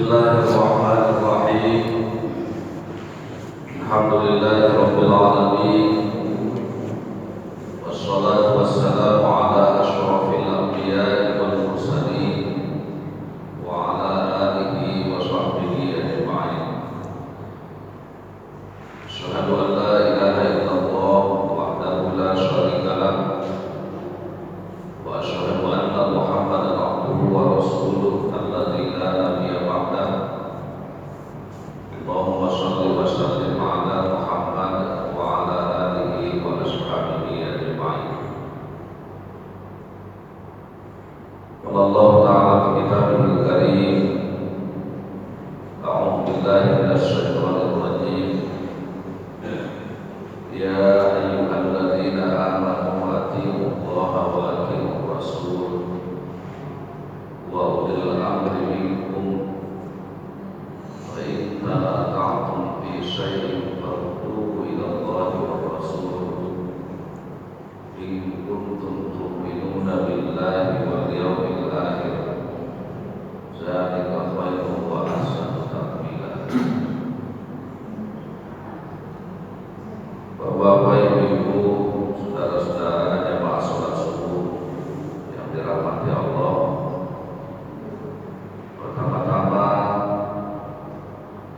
Bismillahirrahmanirrahim. Alhamdulillahirabbil alamin. Wassalatu wassalamu ala asyrafil anbiya'i wal mursalin wa ala alihi wa sahbihi ajma'in. Asyhadu an la ilaha illallah wahdahu la syarika lah wa asyhadu anna Muhammadan abduhu wa rasuluh alladzi la nabiyya ba'dah. Allahumma shalli wa sallim ala Muhammad wa ala alihi wa ashabihi ajma'in. Qala Allah ta'ala fi kitabihil karim, a'udzu billahi minasy syaithanir rajim. Ya ayyuhalladzina amanu atti'ullaha wa atti'ur rasul wa ulil amri minkum fa in tanaza'tum fi syai'in farudduhu ila Allahi war rasul in kuntum tu'minuna billahi wal yawmil akhir dzalika khairun wa ahsanu ta'wila. Bapak Ibu, saudara-saudara jamaah salat subuh yang dirahmati Allah. Pertama-tama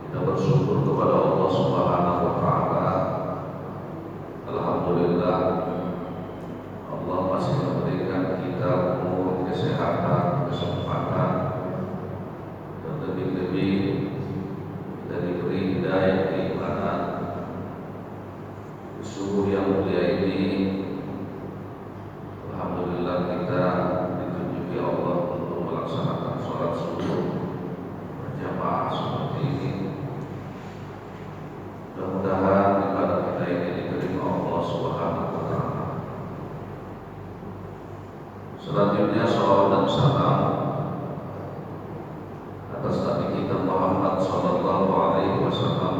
kita bersyukur kepada Allah Subhanahu wa taala. Alhamdulillah Allah masih memberikan kita umur, kesehatan, kesempatan, dan lebih-lebih kita diberi hidayah keimanan. Subuh yang mulia ini, alhamdulillah kita ditunjuki Allah untuk melaksanakan sholat subuh berjamaah seperti ini. Mudah-mudahan ibadah kita ini diterima Allah Subhanahu wa taala. Selanjutnya salawat dan salam atas Nabi kita Muhammad sallallahu alaihi wasallam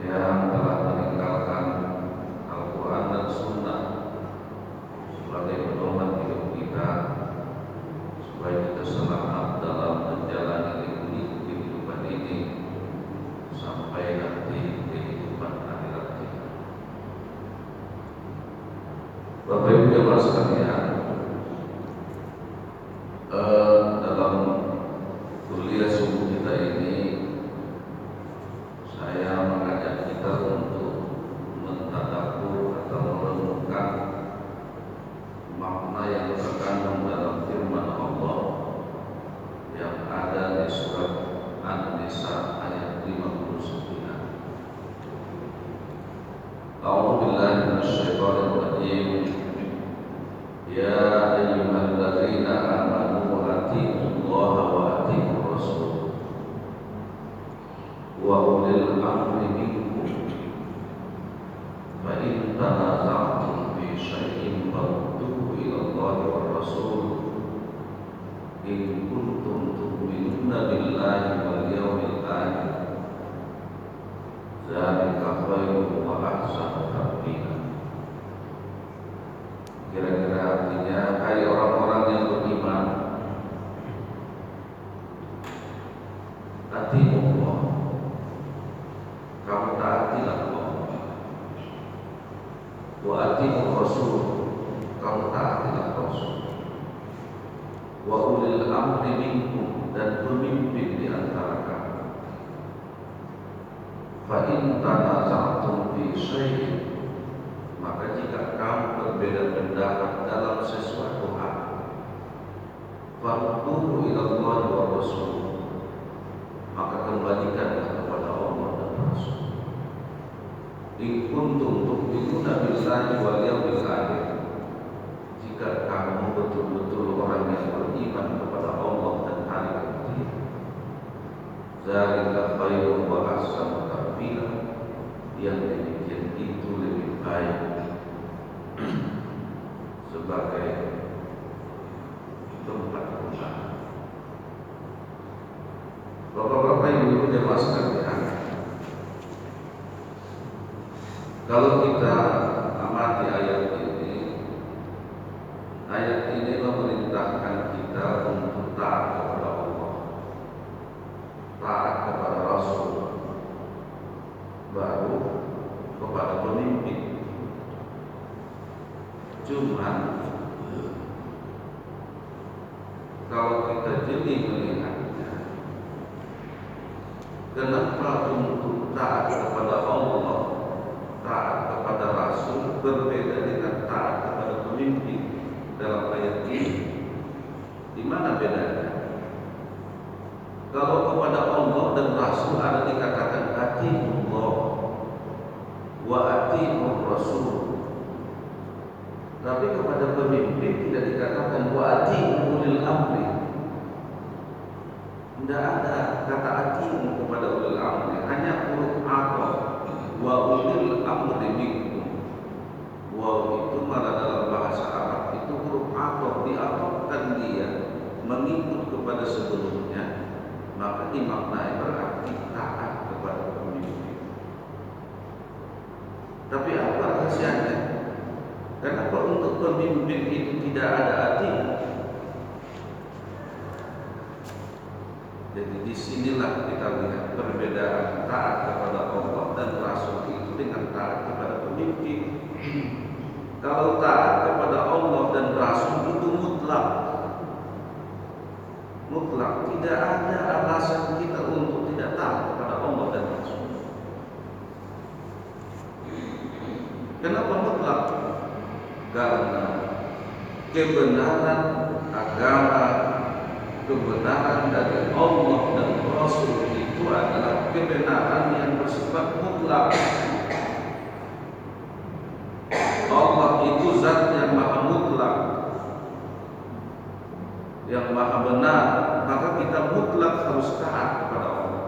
yang telah meninggalkan Al-Quran dan Sunnah sebagai pedoman hidup kita, supaya kita selamat dalam menjalani kehidupan ini sampai nanti kehidupan akhirat kita. Bapak Ibu jemaah sekalian, dalam kuliah subuh kita ini saya mengajak kita untuk mentadabbur atau merenungkan makna yang terkandung dalam firman Allah yang ada di surat An-Nisa ayat 59. A'udzu billahi minasy syaithanir rajim. Ya ayyuhalladzina amanu atti'ullaha wa atti'ur rasul wa ulil amri minkum fa in tanaza'tum fi syai'in farudduhu ila Allahi war rasul in kuntum tu'minuna billahi wal yawmil akhir dzalika khairun wa ahsanu ta'wila. Kira-kira artinya, hai orang-orang yang beriman, ati'ullah, kamu taatilah Allah, wa ati'ur rasul, kamu taatilah Rasul, wa ulil amri minkum, dan pemimpin di antara kamu. Fa in tanaza'tum fi syai'in, maka jika kamu berbeda pendapat dalam sesuatu hal, farudduhu ila Allahi wa rasul, maka kembalikanlah kepada Allah dan Rasul. In kuntum tu'minuna billahi wal yawmil akhir, jika kamu betul-betul orang yang beriman kepada Allah dan hari akhir. Dzalika khairun wa ahsanu ta'wila, yang demikian itu lebih baik sebagai tempat pulang. Bapak-bapak, ibu-ibu jemaah sekalian, kalau kita amati ayat ini memerintahkan kita untuk taat kepada Allah. Cuman kalau kita jeli melihatnya, kenapa untuk taat kepada Allah, taat kepada Rasul berbeda dengan taat kepada pemimpin dalam ayat ini? Di mana bedanya? Kalau kepada Allah dan Rasul ada dikatakan atiullah wa atiur Rasul, tapi kepada pemimpin tidak dikatakan wa atiur ulil amri. Tidak ada kata atiur kepada ulil amri, hanya huruf ataf wa ulil amri minkum. Waw itu malah dalam bahasa Arab itu huruf ataf, diatofkan dia mengikut kepada sebelumnya, maka dimaknai berarti taat kepada pemimpin. Tapi apa rahasianya? Kenapa untuk pemimpin itu tidak ada atiur? Jadi disinilah kita lihat perbedaan taat kepada Allah dan Rasul itu dengan taat kepada pemimpin. Kalau taat kepada Allah dan Rasul itu mutlak, tidak ada alasan kita untuk tidak taat kepada Allah dan Rasul. Kenapa mutlak? Karena kebenaran agama, kebenaran dari Allah dan Rasul itu adalah kebenaran yang bersifat mutlak. Allah itu zat yang maha mutlak, yang maha benar, maka kita mutlak harus taat kepada Allah.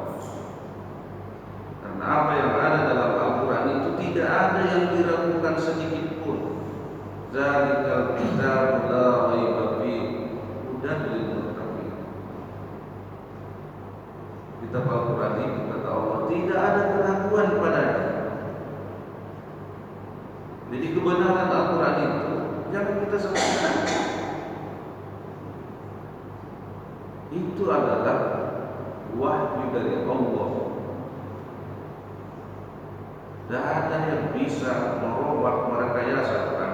Karena apa yang ada dalam Al-Quran itu tidak ada yang diragukan sedikit pun. Zalikal kitab la raiba fihi hudan lil muttaqin. Kitab Al-Quran itu kata Allah tidak ada keraguan padanya. Jadi kebenaran Al-Quran itu jangan kita sebutkan. Itu adalah wahyu dari Allah. Tidak ada yang bisa merubah merekayasa Quran.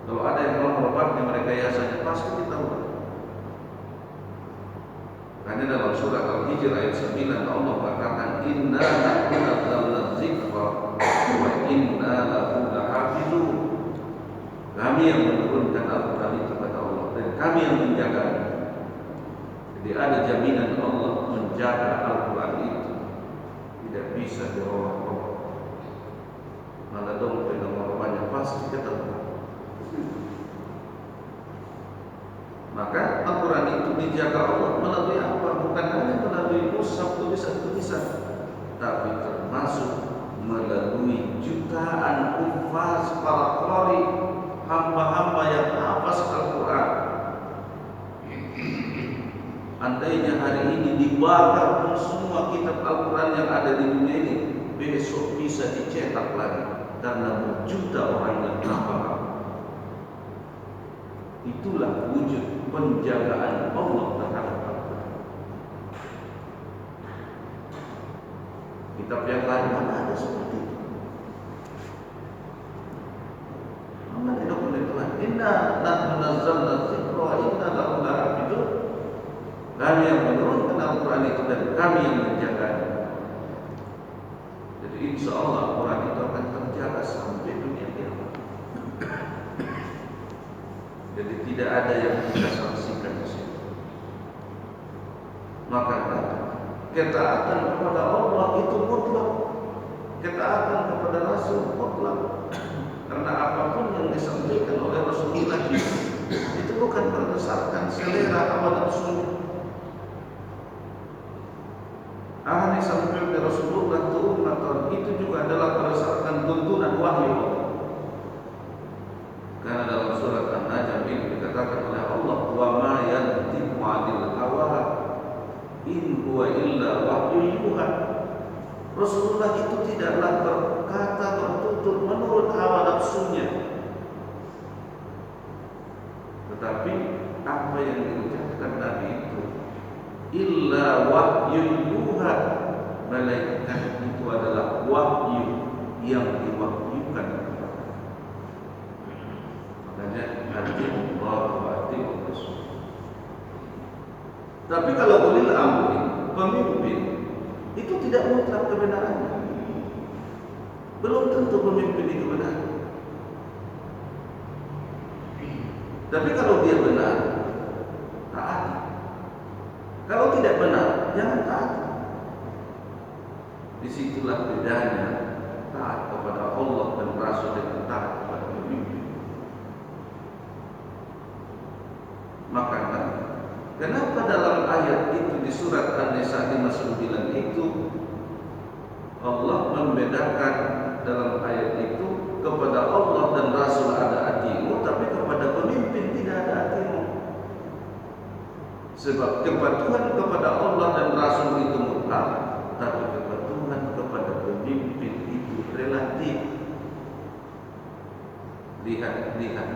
Kalau ada yang mau merubahnya merekayasanya pasti kita ubah. Karena dalam surah Al-Hijr ayat 9 Allah mengatakan inna nahnu nazzalna dzikra wa inna lahu lahafizun. Kami yang menurunkan Al-Quran itu kata Allah dan kami yang menjaganya. Jadi ada jaminan Allah menjaga Al-Quran itu tidak bisa dirubah. Mana dong penerbangannya pasti ketemu. Maka Al-Quran itu dijaga Allah melalui apa? Bukan hanya melalui mushaf tulisan-tulisan, tapi termasuk melalui jutaan hufaz para qari, hamba-hamba yang hafaz Al-Quran. Andainya hari ini dibakar pun semua kitab Al-Quran yang ada di dunia ini, besok bisa dicetak lagi karena berjuta orang yang hafal. Itulah wujud penjagaan Allah terhadap Al-Quran. Kitab yang lain mana ada seperti itu? Mana ada Tuhan? Inna nahnu nazzalna dzikra wa inna lahu lahafizun. Kami yang menurunkan Al-Quran itu dan kami yang menjaganya. Jadi insya Allah Al-Quran itu akan terjaga sampai dunia kiamat. Jadi tidak ada yang kita saksikan di situ. Maka ketaatan kepada Allah itu mutlak, ketaatan kepada Rasul mutlak. Karena apapun yang disampaikan oleh Rasulullah itu bukan berdasarkan selera hawa nafsu. Ahli sampai ke Rasulullah ummatan itu juga adalah berdasarkan tuntunan wahyu. Karena dalam surat An-Najm ini dikatakan oleh Allah, wa ma yantiqu 'anil hawa in huwa illa wahyu yuha. Rasulullah itu tidaklah berkata bertutur menurut hawa nafsunya, tetapi apa yang diucapkan Nabi itu illa wahyu yuha, malaikat itu adalah wahyu yang diwahyukan. atiullah wa atiur rasul. Tapi kalau ulil amri, pemimpin, itu tidak mutlak kebenarannya. Belum tentu pemimpin itu benar. Tapi kalau dia benar, taat. Kalau tidak benar, jangan taat. Disitulah bedanya taat kepada Allah dan Rasul dengan taat kepada pemimpin. Makanya, kenapa dalam ayat itu di surat An-Nisa 59 itu Allah membedakan dalam ayat itu kepada Allah dan Rasul ada atimu, tapi kepada pemimpin tidak ada atimu. Sebab kepatuhan kepada Allah dan Rasul itu mutlak, tapi kepatuhan kepada pemimpin itu relatif. Lihat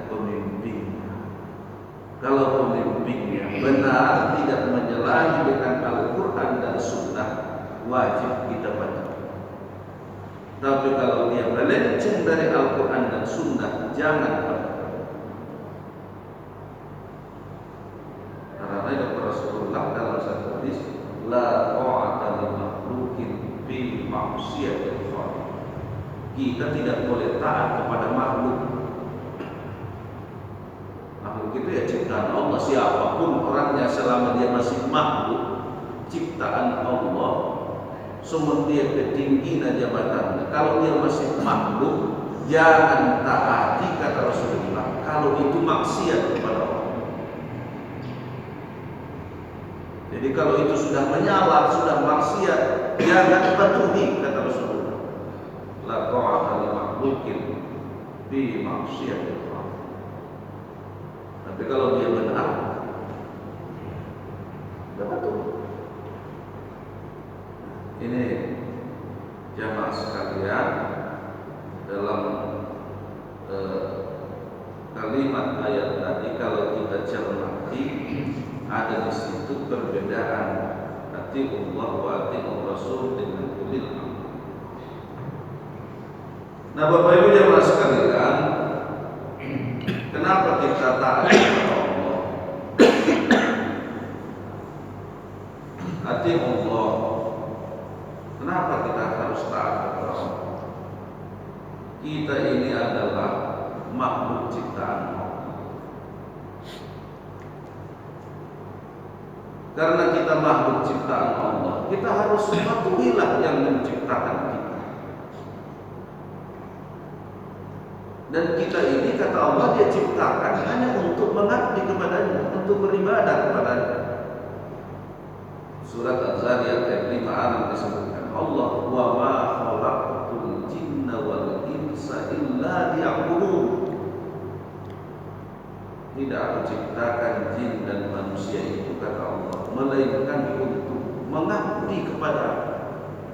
pemimpinnya. Kalau pemimpinnya benar, tidak menyalahi dengan Al-Quran dan Sunnah, wajib kita patuhi. Tapi kalau dia melenceng dari Al-Quran dan Sunnah, jangan patuhi. Karena itu Rasulullah dalam satu hadis, la ta'ata li makhluqin fi ma'siyatil khaliq. Kita tidak boleh taat kepada makhluk. Makhluk itu ya ciptaan Allah, siapapun orangnya selama dia masih makhluk, ciptaan Allah, sumber dia ketinggian jabatannya. Kalau dia masih makhluk, jangan taati kata Rasulullah. Kalau itu maksiat kepada Allah. Jadi kalau itu sudah menyala, sudah maksiat, jangan patuhi kata Rasulullah. La ta'ata li makhluqin fi maksiatil khaliq. Tapi kalau dia benar, tidak patuh. Ini jamaah sekalian, dalam kalimat ayat tadi kalau kita cermati, ada di situ perbedaan atiullah wa atiur rasul dengan ulil amri. Nah, Bapak Ibu jamaah sekalian, kenapa kita taat kepada Allah? Atiullah. Kenapa kita harus taat kepada Allah? Kita ini adalah makhluk ciptaan Allah. Karena kita makhluk ciptaan Allah, kita harus patuhilah yang menciptakan kita. Dan kita ini kata Allah, dia ciptakan hanya untuk mengabdi kepadanya, untuk beribadah kepadanya. Surat Az-Zariyat ayat 5 disebutkan Allah, wa ma khalaqtul jinna wal insa illa liya'budun. Tidak aku ciptakan jin dan manusia itu kata Allah, melainkan untuk mengabdi kepada,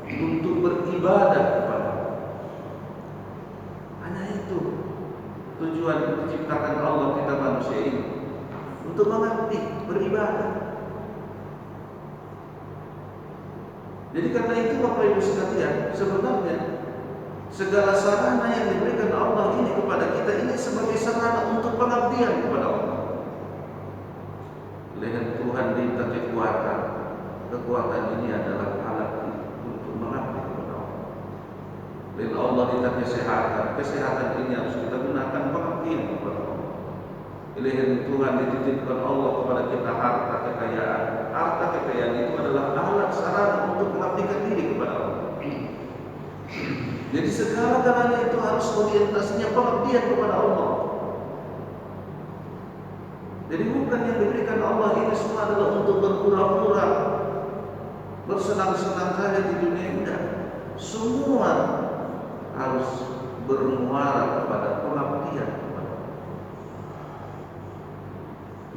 untuk beribadah kepada. Hanya itu tujuan diciptakan Allah kita manusia ini, untuk mengabdi, beribadah. Jadi karena itu Bapak Ibu sekalian, sebenarnya segala sarana yang diberikan Allah ini kepada kita ini sebagai sarana untuk pengabdian kepada Allah. Dengan Tuhan minta kekuatan, kekuatan ini adalah alat untuk mengabdi kepada Allah. Dan Allah minta kesehatan, kesehatan ini harus kita gunakan pengabdian kepada Allah. Dengan Tuhan dititipkan Allah kepada kita harta kekayaan. Harta kekayaan itu adalah alat sarana untuk mengabdikan diri kepada Allah. Jadi segala-galanya itu harus orientasinya pengabdian kepada Allah. Jadi bukan yang diberikan Allah ini semua adalah untuk berpura-pura, bersenang-senang saja di dunia ini. Semua harus bermuara kepada pengabdian kepada Allah.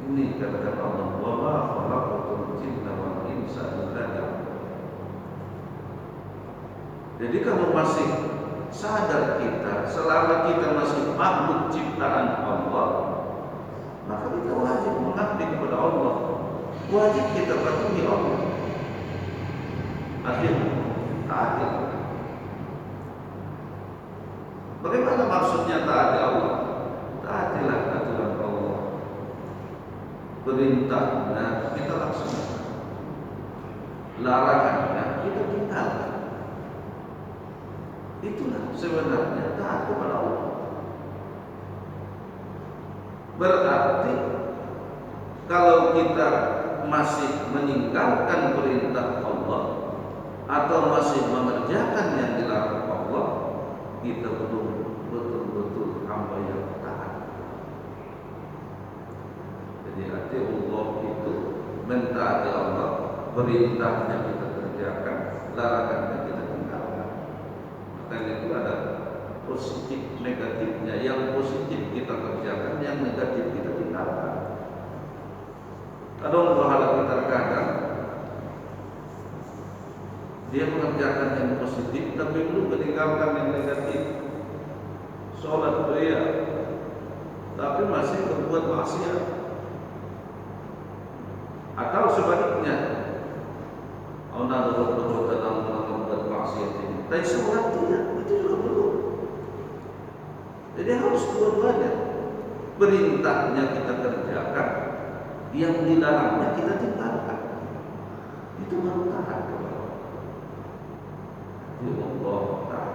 Ini kata Allah, wa ma khalaqtul jinna wal insa illa liya'budun. Jadi kalau masih sadar kita, selama kita masih makhluk ciptaan Allah, maka kita wajib mengabdi kepada Allah, wajib kita patuhi Allah. Akhirnya, taati Allah. Bagaimana maksudnya taati Allah? Taatilah aturan Allah. perintahnya kita laksanakan, larangannya kita tinggalkan. Itulah sebenarnya taat kepada Allah. Berarti kalau kita masih meninggalkan perintah Allah atau masih mengerjakan yang dilarang Allah, kita belum betul-betul hamba yang taat. Jadi arti Allah itu mentaati Allah, perintahnya kita kerjakan, larangannya kita tinggalkan. Maka itu ada positif negatifnya. Yang positif kita kerjakan, yang negatif kita tinggalkan. Kadang pahala kita terkadang dia mengerjakan yang positif tapi belum meninggalkan yang negatif. Sholat pria tapi masih berbuat maksiat, atau sebaliknya, Allah berbuat dalam membuat maksiat ini, tapi sholat tidak, itu juga belum. Jadi harus dua-duanya. Perintahnya kita kerjakan, yang dilarangnya kita tinggalkan. Itu baru taat kepada Allah. Taat.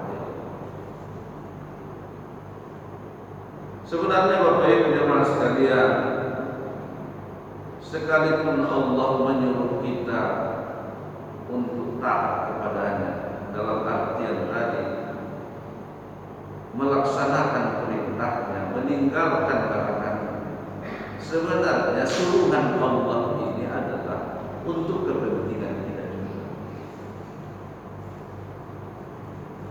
Sebenarnya Bapak Ibu jemaah sekalian, sekalipun Allah menyuruh kita untuk taat kepadanya dalam artian tadi, melaksanakan perintahnya, meninggalkan larangannya, sebenarnya suruhan Allah ini adalah untuk kepentingan kita juga.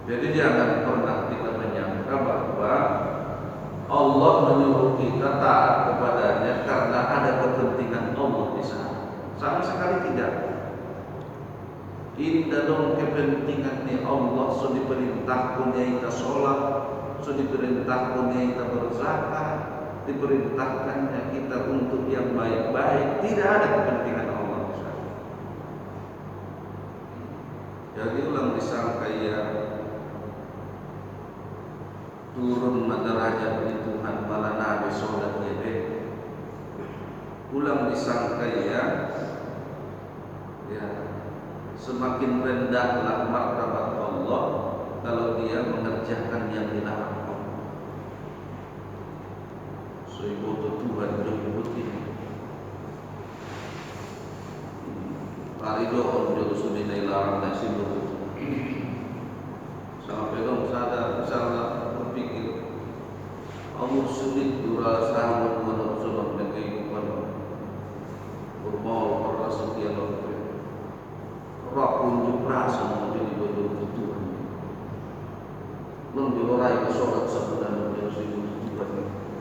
Jadi jangan pernah kita menyangka bahwa Allah menyuruh kita taat kepadanya karena ada kepentingan Allah di sana. Sama sekali tidak. Ini dalam kepentingan ni Allah, so diperintahkan kita sholat, so diperintahkan kita berzakat, diperintahkannya kita untuk yang baik-baik. Tidak ada kepentingan Allah di sana. Jadi ulang disangka ya turun maderajat di Tuhan malah Nabi sholat ya, ulang disangka ya semakin rendahlah martabat Allah kalau dia mengerjakan yang dilarang Allah. Seibu Tuhan menyebut ini paridohon jauh suminai larang dan simbol sampai dong sadar misalnya berpikir Allah sulit dura sahur menurut sunnah dan kehidupan bermau perasaan dia lalu roh unjuk rasa menjadi betul Tuhan. Menjuarai sholat sebulan menjadi Tuhan.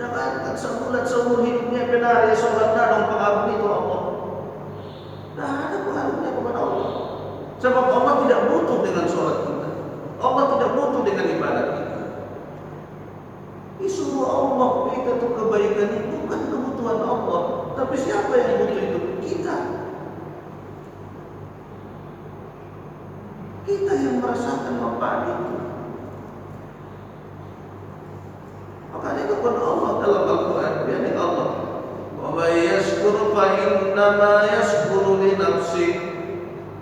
Jangan sebulan seumur hidupnya benar ya sholat nadong pengabdi itu Allah. Nah ada pengaruhnya kepada Allah. Sebab Allah tidak butuh dengan sholat kita. Allah tidak butuh dengan ibadat kita. Disuruh Allah kita tuh kebaikan itu bukan kebutuhan Allah, tapi siapa yang butuh itu? Kita. Kita yang merasakan manfaat itu. Makanya itu pun Allah dalam Al-Quran, yakni Allah, wa may yashkur fa innama yashkuru li nafsihi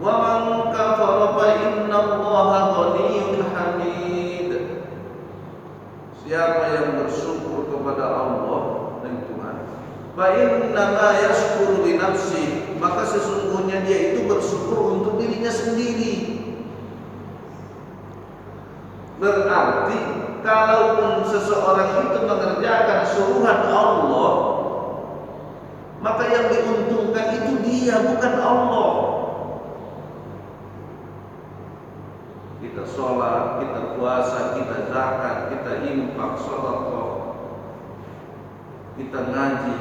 wa man kafara fa inna Allaha ghaniyyun hamid. Siapa yang bersyukur kepada Allah dan Tuhan, fa innama yashkuru li nafsihi, maka sesungguhnya dia itu bersyukur untuk dirinya sendiri. Berarti kalaupun seseorang itu mengerjakan suruhan Allah, maka yang diuntungkan itu dia, bukan Allah. Kita sholat, kita puasa, kita zakat, kita infak, sedekah, kita ngaji,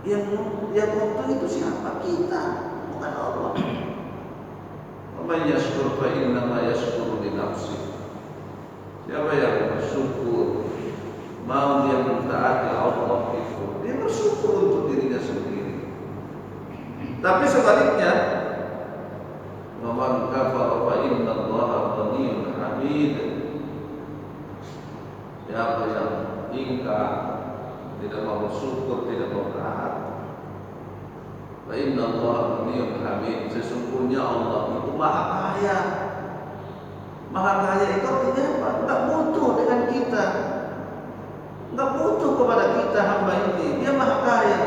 yang untung itu siapa? Kita, bukan Allah. Wa may yashkur fa innama yashkuru li nafsihi. Siapa yang bersyukur, mau dia mentaati Allah itu, dia bersyukur untuk dirinya sendiri. Tapi sebaliknya, wa man kafara fa inna Allaha ghaniyyun hamid. Siapa yang ingkar, tidak mau bersyukur, tidak mau taat, Wa inna Allah ghaniyyun hamid. Sesungguhnya Allah itu maha kaya. Maha kaya itu artinya apa? Enggak butuh dengan kita, enggak butuh kepada kita hamba ini. Dia maha kaya.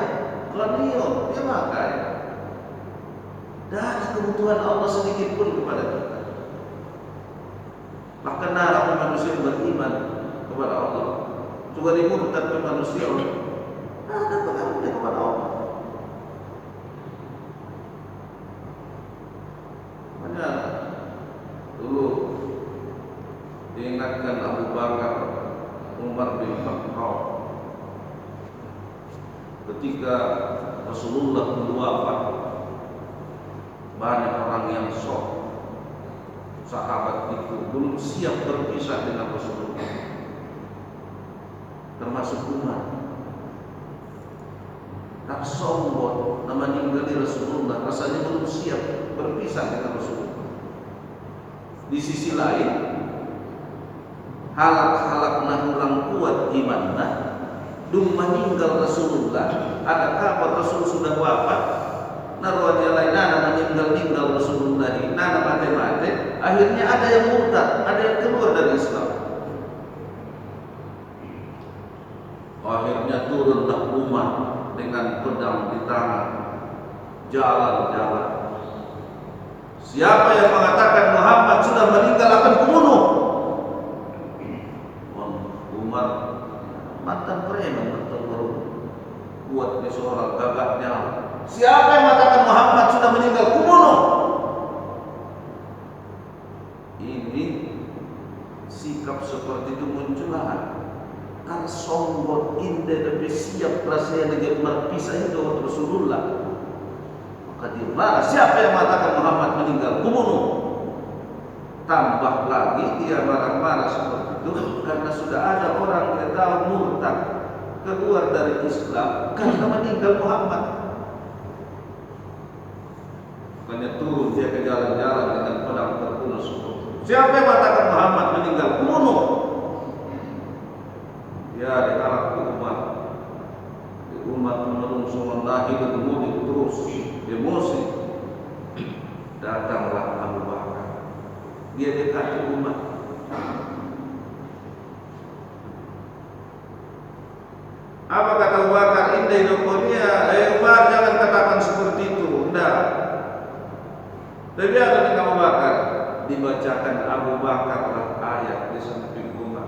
Ghaniyun, dia maha kaya. Dan ada kebutuhan Allah sedikit pun kepada kita. Maka narap manusia beriman kepada Allah juga dimurtad ke manusia Allah. Ada pengaruhnya kepada Allah. Makanya dulu diingatkan Abu Bakar, Umar bin Khattab ketika Rasulullah wafat, banyak orang yang shock. Sahabat itu belum siap berpisah dengan Rasulullah, termasuk Umar. Tak sombong nama meninggali Rasulullah, rasanya belum siap berpisah dengan Rasulullah. Di sisi lain, halak-halak nahulang kuat imanna, dung meninggal Rasulullah. Ada kabar Rasul sudah wafat, naruhnya lain nana meninggal Rasulullah, nana mati-mati. Akhirnya ada yang murtad, ada yang keluar dari Islam. Akhirnya turunlah umat dengan pedang di tangan, jalan-jalan. Siapa yang mengatakan Muhammad sudah meninggal akan kubunuh? Umar mantan preman bertempur kuat di seorang gagahnya. Siapa yang mengatakan Muhammad sudah meninggal kubunuh? Ini sikap seperti itu muncullah karena sombong indah tapi siap rasanya dengan berpisah dengan Rasulullah. Maka dia marah. Siapa yang mengatakan Muhammad meninggal kubunuh? Tambah lagi dia marah-marah seperti itu karena sudah ada orang yang tahu murtad keluar dari Islam karena meninggal Muhammad. Makanya turun dia ke jalan-jalan dengan pedang terkunus. Siapa yang mengatakan Muhammad meninggal kubunuh? Ya diharap ke umat menurut wallahi bermudik terus emosi. Datanglah Abu Bakar, dia dekati umat. Apa kata Abu Bakar? Indah hidupnya, Umar jangan katakan seperti itu. Enggak. Tapi ada dengan Abu Bakar, dibacakan Abu Bakar ayat di samping Umar.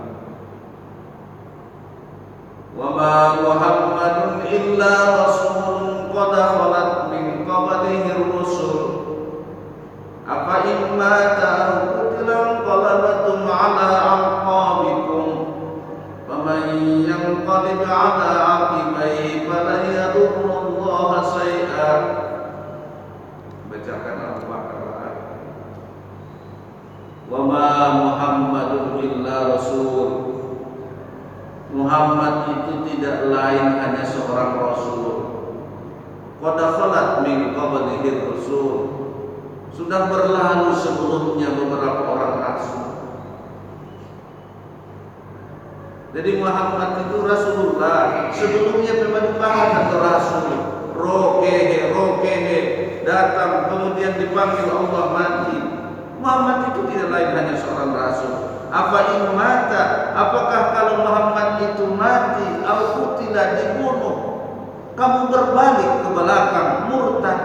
Wa ma Muhammadun illa rasulun qad khalat min qablihi rusul afa in mata aw qutila qalabatum ala aqabikum faman yanqalib ala aqibaihi falan yadurrullaha shay'a. Bacakan Abu Bakar ayat. Wa ma Muhammadun illa rasul. Muhammad itu tidak lain hanya seorang rasul. Qad khalat min qablihi rasul. Sudah berlalu sebelumnya beberapa orang rasul. Jadi Muhammad itu Rasulullah. Sebelumnya memang dipanggil rasul. Rokehe datang kemudian dipanggil Allah mati. Muhammad itu tidak lain hanya seorang rasul. Apa in mata? Apakah kalau Muhammad itu mati, al-qutila dibunuh, kamu berbalik ke belakang murtad?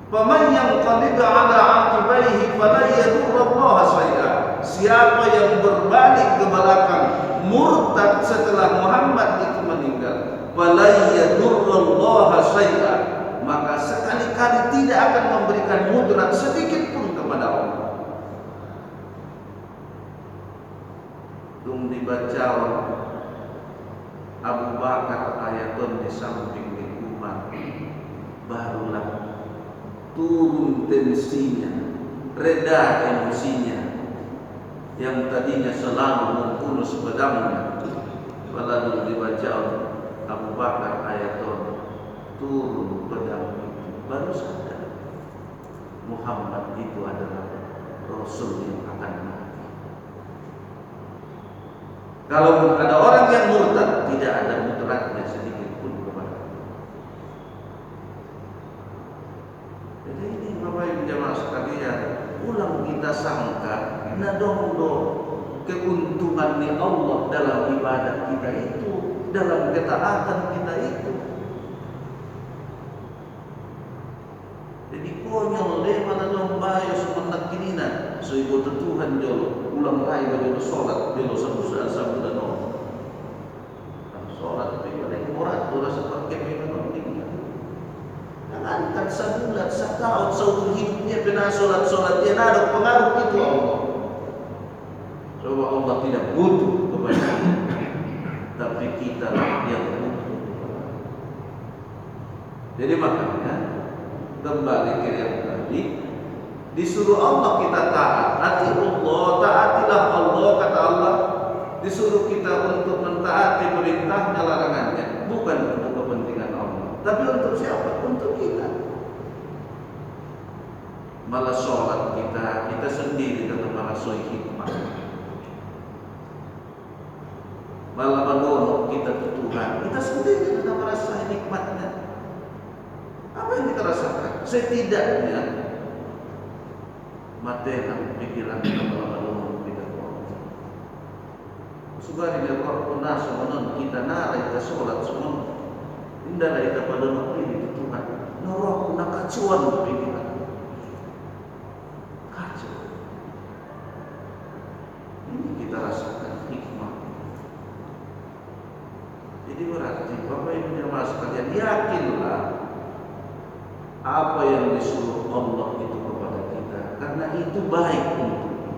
Faman yanqalib ala aqibaihi fala yadurrullaha shay'a. Siapa yang berbalik ke belakang murtad setelah Muhammad itu meninggal, fala yadurrullaha shay'a, maka sekali-kali tidak akan memberikan mudarat sedikit pun kepada Allah. Dibaca Abu Bakar ayatun di samping Umar, barulah turun tensinya, reda emosinya yang tadinya selalu membunuh pedangnya. Lalu dibaca Abu Bakar ayatun, turun pedang itu, baru sadar Muhammad itu adalah Rasul yang akan mati. Kalau ada orang yang murtad, tidak ada mudaratnya sedikit pun kepada. Jadi ini Bapak Ibu jamaah sekalian, ulang kita sangka nadondo keuntungan ni Allah dalam ibadah kita itu, dalam ketaatan kita itu. Jadi konyol deh mana dong bayo sementak kinina, so ibu Tuhan jolo ulang lagi jolo sholat jolo sabusa sabuda no. Sholat itu ada yang murah tu rasa pakai memang tinggi. Jangankan sebulan, setahun, seumur hidupnya pernah sholat dia ada pengaruh itu Allah. Coba Allah tidak butuh kepada kita, tapi kita lah yang butuh. Jadi makanya kembali ke yang tadi, disuruh Allah kita taat, taatilah Allah kata Allah. Disuruh kita untuk mentaati perintahnya larangannya, bukan untuk kepentingan Allah, tapi untuk siapa? Untuk kita. Malah sholat kita sendiri kata malah soi hikmah. Malah mendorong kita ke Tuhan, kita sendiri kata merasa nikmatnya. Apa yang kita rasakan? Setidaknya materi pikiran kita malah mendorong. Subari dia waktu nasu menon kita nara kita sholat semua indah lah kita pada waktu ini Tuhan norok nakacuan pikiran kacau. Ini kita rasakan hikmah. Jadi berarti Bapak Ibu jemaah sekalian, yakinlah apa yang disuruh Allah itu kepada kita, karena itu baik untuk kita.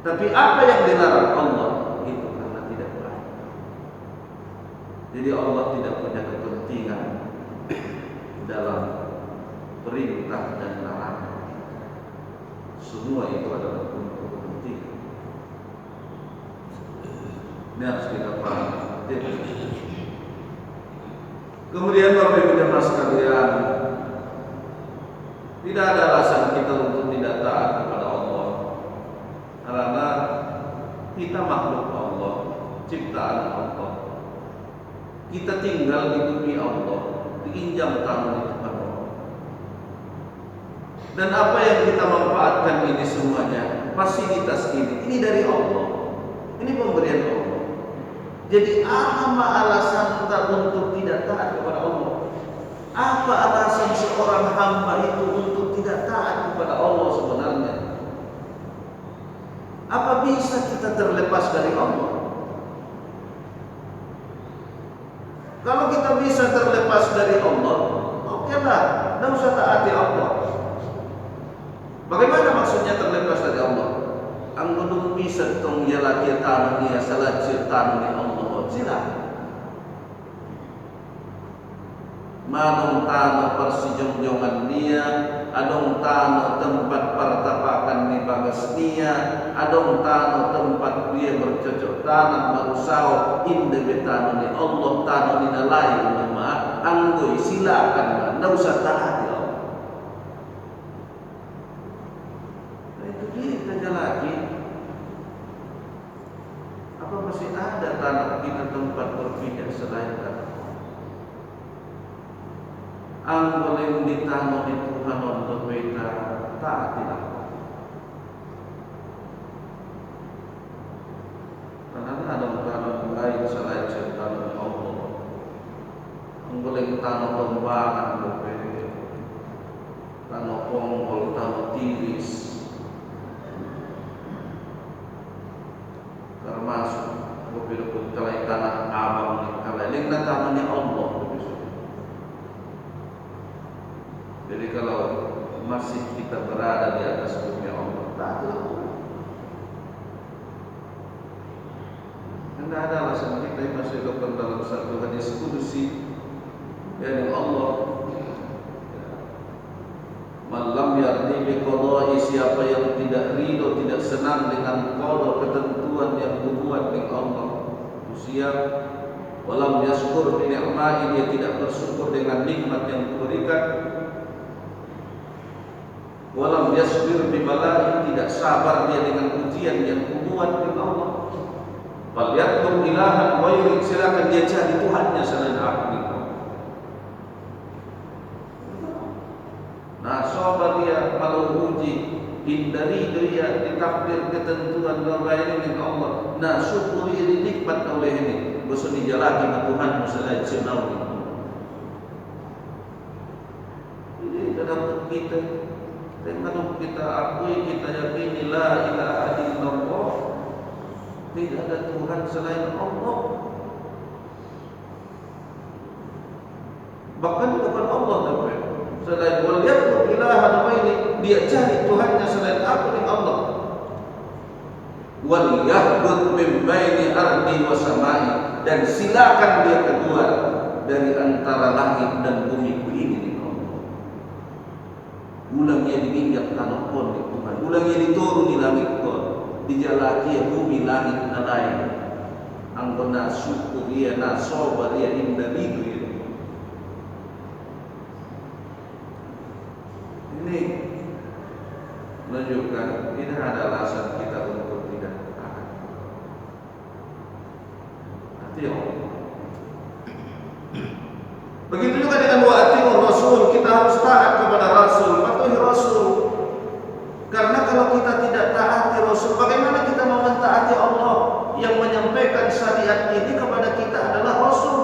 Tapi apa yang dilarang Allah itu karena tidak baik. Jadi Allah tidak punya kepentingan dalam perintah dan larangan. Semua itu adalah untuk kepentingan. Ini harus kita paham. Kemudian Bapak Ibu jemaah sekalian, tidak ada alasan kita untuk tidak taat kepada Allah, karena kita makhluk Allah, ciptaan Allah. Kita tinggal di bumi Allah, diinjam tangan di Tuhan Allah. Dan apa yang kita manfaatkan ini semuanya, fasilitas ini dari Allah. Ini pemberian Allah. Jadi apa alasan kita untuk tidak taat kepada Allah? Apa alasan seorang hamba itu untuk tidak taat kepada Allah sebenarnya? Apa bisa kita terlepas dari Allah? Kalau kita bisa terlepas dari Allah, okelah, tidak usah taati Allah. Bagaimana maksudnya terlepas dari Allah? Anggunung bisa tong yalaki tanu ni salat tanu ni Allah sila. Manong tano persijongjongan dia, adong tano tempat pertapakan ni bagas dia, adong tano tempat dia bercocok tanam marusao inde betano ni Allah tano ni nalai nama anggoy silakan ndak usah taat ya Allah. Nah, itu kita lagi. Apa masih ada tanah kita tempat berpijak selain tanah? Anggoling ditano di Tuhan untuk kita taatilah. Karena ada tanah lain selain tanah Allah. Anggoling tanah tembangan berpijak, tanah ponggol, tanah tiris, termasuk beberapa kalai tanah abang kalai lingna tanahnya Allah. Jadi kalau masih kita berada di atas bumi Allah, taatlah Allah. Tidak ada alasan kita masih dokter dalam satu hadis kudusi dari Allah. Malam yarni biqada'i, siapa yang tidak ridho, tidak senang dengan qada, ketentuan yang dibuat oleh Allah, siap walam yashkur bi ni'mahi, dia tidak bersyukur dengan nikmat yang diberikan, walam yasbir bi bala'i, tidak sabar dia dengan ujian yang dibuat oleh Allah. Falyatkum ilahan ghairik, silakan dia cari Tuhannya selain aku. Nah, puji, hindari dia ditakdir ketentuan doa ini Allah. Nah syukuri nikmat oleh ini. Bosan dijalani ke Tuhan misalnya channel ini. Jadi dalam kita, kalau kita akui, kita yakini la ilaha illallah, tidak ada Tuhan selain Allah. Bahkan bukan Allah tapi selain waliyatu ilaha ini, dia cari Tuhannya selain aku dan Allah. Waliyahbud min baini ardi wa samai, dan silakan dia keluar dari antara langit dan bumi ini di Allah. Ulangnya diinjak tanah pon di Tuhan, ulangnya diturun di langit pon, dijalaki ya bumi langit dan lain. Anggona syukur dia, nasobar dia, indah itu ya. Ini menunjukkan tidak ada alasan kita untuk tidak taat. Hati Allah. Begitu juga dengan wa'atiu Rasul, kita harus taat kepada Rasul, patuhi Rasul. Karena kalau kita tidak taati Rasul, bagaimana kita mau mentaati Allah yang menyampaikan syariat ini kepada kita adalah Rasul?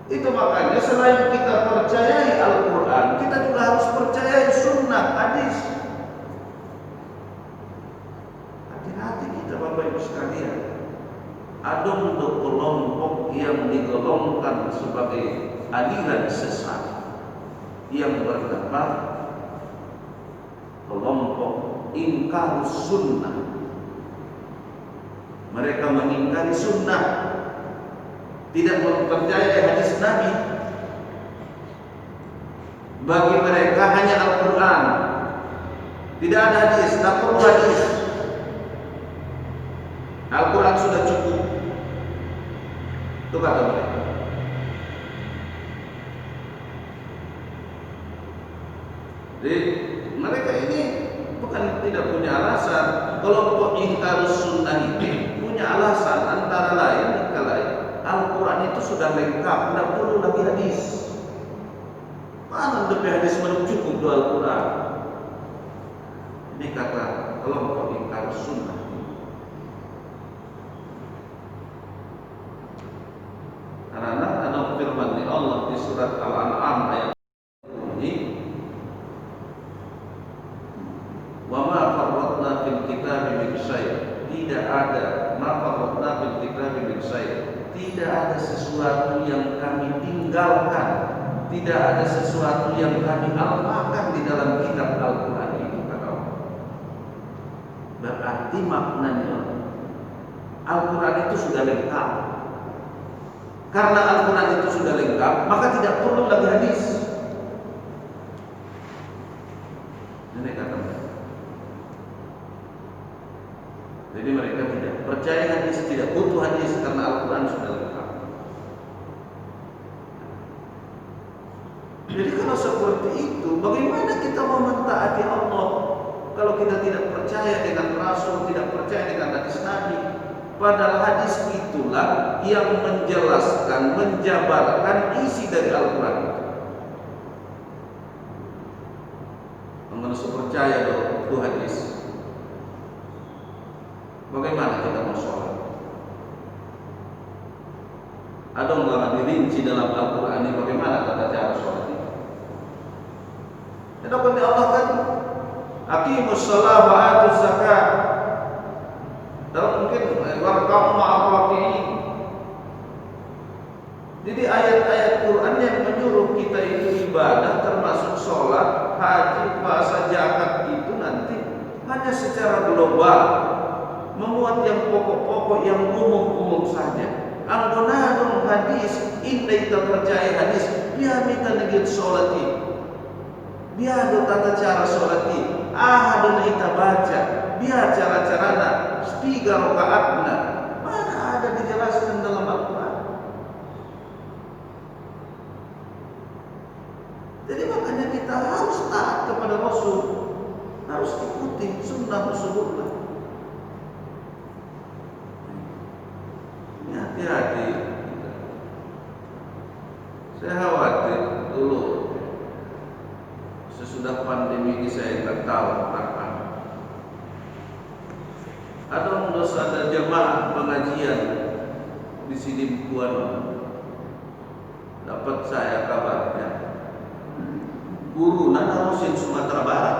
Itu makanya selain kita percayai Al-Quran, kita juga harus percayai sunnah, hadis. Hati-hati kita Bapak Ibu sekalian. Ada untuk kelompok yang digolongkan sebagai aliran sesat yang bernama kelompok ingkar sunnah. Mereka mengingkari sunnah, tidak mempercayai hadis Nabi. Bagi mereka hanya Al-Quran, tidak ada hadis, tak perlu hadis. Al-Quran sudah cukup. Itu kata mereka. Jadi mereka ini bukan tidak punya alasan. Kelompok ingkar sunnah ini punya alasan, antara lain Al-Quran itu sudah lengkap, tidak perlu lagi hadis. Mana lebih hadis belum cukup doa Al-Quran? Ini kata kelompok ingkar sunnah. Karena ada firman Allah di surat Al-An'am ayat ini, wa ma farratna fil kitabi min syai', tidak ada ma farratna fil kitabi min syai', tidak ada sesuatu yang kami tinggalkan, tidak ada sesuatu yang kami alpakan di dalam kitab Al-Quran itu, kata Allah. Berarti maknanya Al-Quran itu sudah lengkap. Karena Al-Quran itu sudah lengkap, maka tidak perlu lagi hadis. Ini kata mereka. Jadi mereka tidak percaya hadis, tidak butuh hadis karena Al-Quran sudah lengkap. Jadi kalau seperti itu, bagaimana kita mau mentaati Allah kalau kita tidak percaya dengan Rasul, tidak percaya dengan hadis Nabi? Padahal hadis itulah yang menjelaskan, menjabarkan isi dari Al-Quran. Manusia percaya itu hadis. Bagaimana kita mau sholat? Ada nggak dirinci dalam Al-Quran ini bagaimana tata cara sholat ini? Ada pun Allah kan, aqimus shalah wa atuz zakat. Dan mungkin warka'u ma'ar-raki'in. Jadi ayat-ayat Quran yang menyuruh kita itu ibadah, termasuk sholat, haji, puasa, zakat itu nanti hanya secara global, memuat yang pokok-pokok, yang umum-umum saja. Anggonadung hadis, indah kita percaya hadis, dia minta negit sholati, dia ada tata cara sholati, ahadun kita baca, dia cara-carana, 3 rakaatna, mana ada dijelaskan dalam Al-Quran. Jadi makanya kita harus taat kepada Rasul, harus ikuti sunnah Rasulullah. Ini hati-hati. Saya khawatir dulu sesudah pandemi ini saya tak tahu kapan. Ada jemaah pengajian di sini Buano. Dapat saya kabarnya guru Nanarusin Sumatera Barat.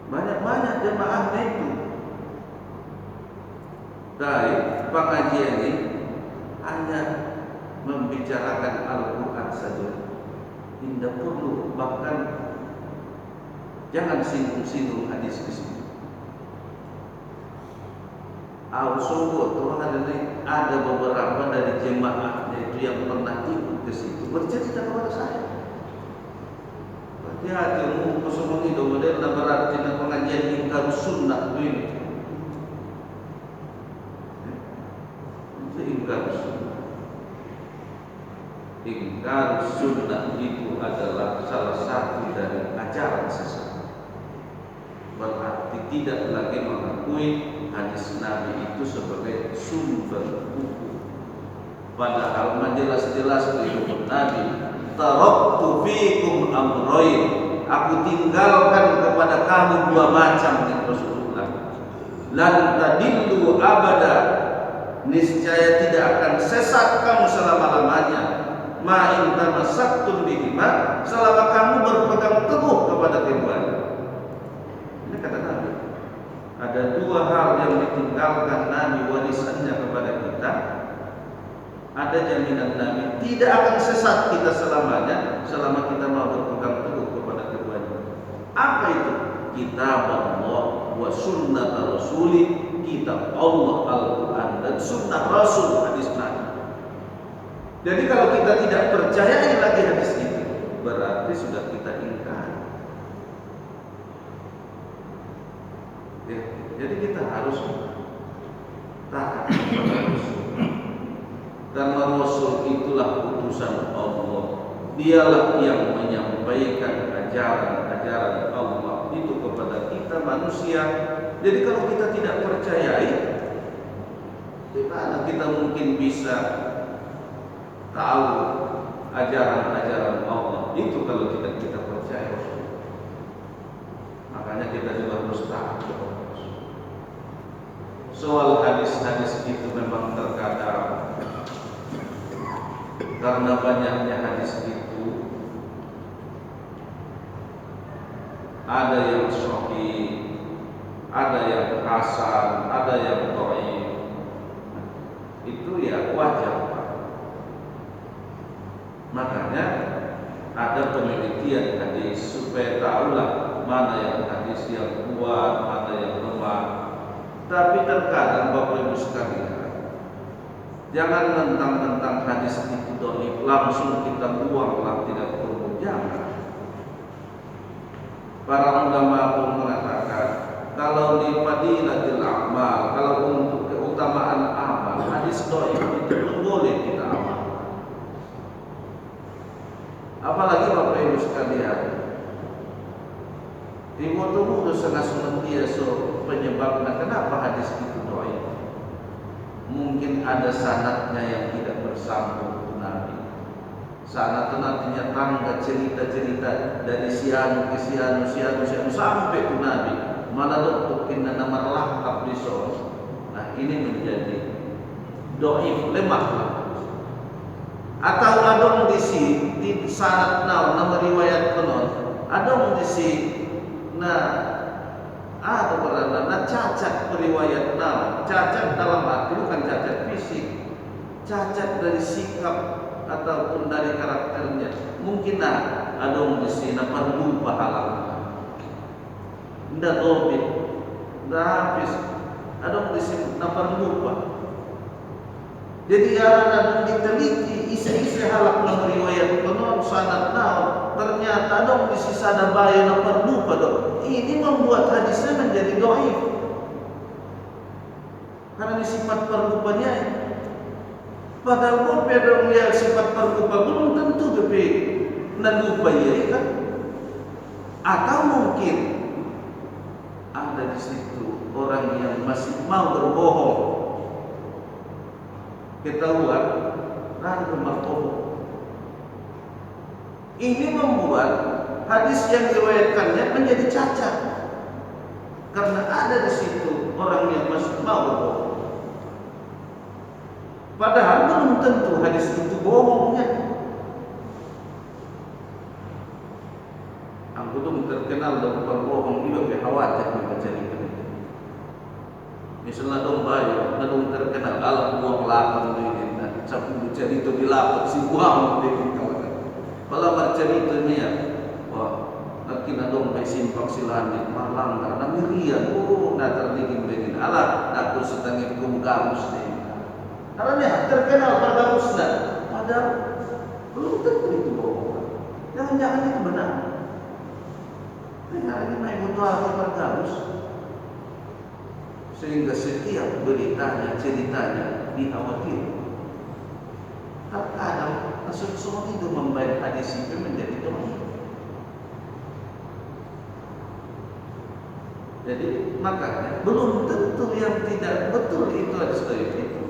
Banyak jemaahnya itu. Dari pengajian ini hanya membicarakan Al-Quran saja. Tidak perlu, bahkan jangan singgung-singgung hadis di sini. Ada beberapa dari jemaahnya itu yang pernah ikut ke situ bercerita kepada saya. Hati-hati kosong itu model berarti pengajian ingkar sunnah ini. Ingkar sunnah itu adalah salah satu dari ajaran sesat. Berarti tidak lagi mengakui hadis Nabi itu sebagai sumber hukum. Padahal jelas-jelas di hukum Nabi, taraktu fikum amrayn, aku tinggalkan kepada kamu dua macam yang Rasulullah. Lan tadillu abada, niscaya tidak akan sesat kamu selama-lamanya. Ma in tamassaktum bihima, selama kamu berpegang teguh kepada keduanya. Ini kata Nabi. Ada dua hal yang ditinggalkan Nabi warisannya kepada kita. Ada jaminan Nabi tidak akan sesat kita selamanya selama kita mau berpegang teguh kepada keduanya. Apa itu? Kitab Allah wa sunnah Rasuli, kitab Allah Al-Quran dan sunnah Rasul, hadis Nabi. Jadi kalau kita tidak percayai lagi hadis itu, berarti sudah kita ingkar. Ya, jadi kita harus taat kepada Rasul. Karena Rasul itulah utusan Allah. Dialah yang menyampaikan ajaran-ajaran Allah itu kepada kita manusia. Jadi kalau kita tidak percayai, gimana kita mungkin bisa tahu ajaran-ajaran Allah itu kalau tidak kita percaya Rasul. Makanya kita juga harus taat kepada Rasul. Soal hadis-hadis itu memang terkadang karena banyaknya hadis itu ada yang sahih, ada yang hasan, ada yang dhaif. Itu ya wajar. Makanya ada penelitian hadis supaya tahulah mana yang hadis yang kuat, mana yang lemah. Tapi terkadang Bapak Ibu sekalian, jangan mentang-mentang hadis itu dhaif langsung kita buanglah, tidak perlu, jangan. Para ulama pun mengatakan kalau di fadilatil a'mal, kalau untuk keutamaan amal, hadis dhaif itu boleh kita amal. Apalagi Bapak Ibu sekalian, Timur Tengah sangat senantiasa penyebabnya kenapa hadis itu dhaif. Mungkin ada sanadnya yang tidak bersambung Nabi. Sanad nantinya tangga cerita-cerita dari sianu ke sianu sampai ke Nabi. Malah dokukinna nama lengkap di soal. Nah ini menjadi dhaif, lemah. Atau adong di sanad nama riwayat konon adong di ada berada cacat periwayat cacat dalam arti bukan cacat fisik, cacat dari sikap ataupun dari karakternya. Mungkin adong di sini perlu pahala ndak dobit ndak habis adong di sini perlu. Jadi ada diteliti isi-isi halak nomor riwayat konon sanad ternyata dong di sisa ada bahaya nomor lupa dong. Ini membuat hadisnya menjadi dhaif. Karena sifat perlupanya. Padahal kopi dong ya sifat perlupa belum tentu tapi lupa ya kan. Atau mungkin ada di situ orang yang masih mau berbohong. Ketahuan kan berbohong. Ini membuat hadis yang diriwayatkannya menjadi cacat karena ada di situ orang yang masih mau berbohong. Padahal belum tentu hadis itu bohongnya. Aku tuh terkenal dengan berbohong juga khawatir membaca ini. Misalnya dong bayo, dong terkenal alam buang lakon ini, sampai cari itu dilapot si buang ini. Kalau bercerita ni ya, wah, nak dong by simpang silanit malang karena mirian, nak terligin-ligin alat, aku setengah kum gamus ni. Karena ni terkenal pada musnah, padahal belum tentu itu bohong. Jangan-jangan itu benar. Hari ini main butuh hati bergamus, sehingga setiap beritanya, ceritanya dikhawatir. Terkadang Rasulullah itu membaik hadis itu menjadi doa. Jadi makanya belum tentu yang tidak betul itu hadis dhaif itu.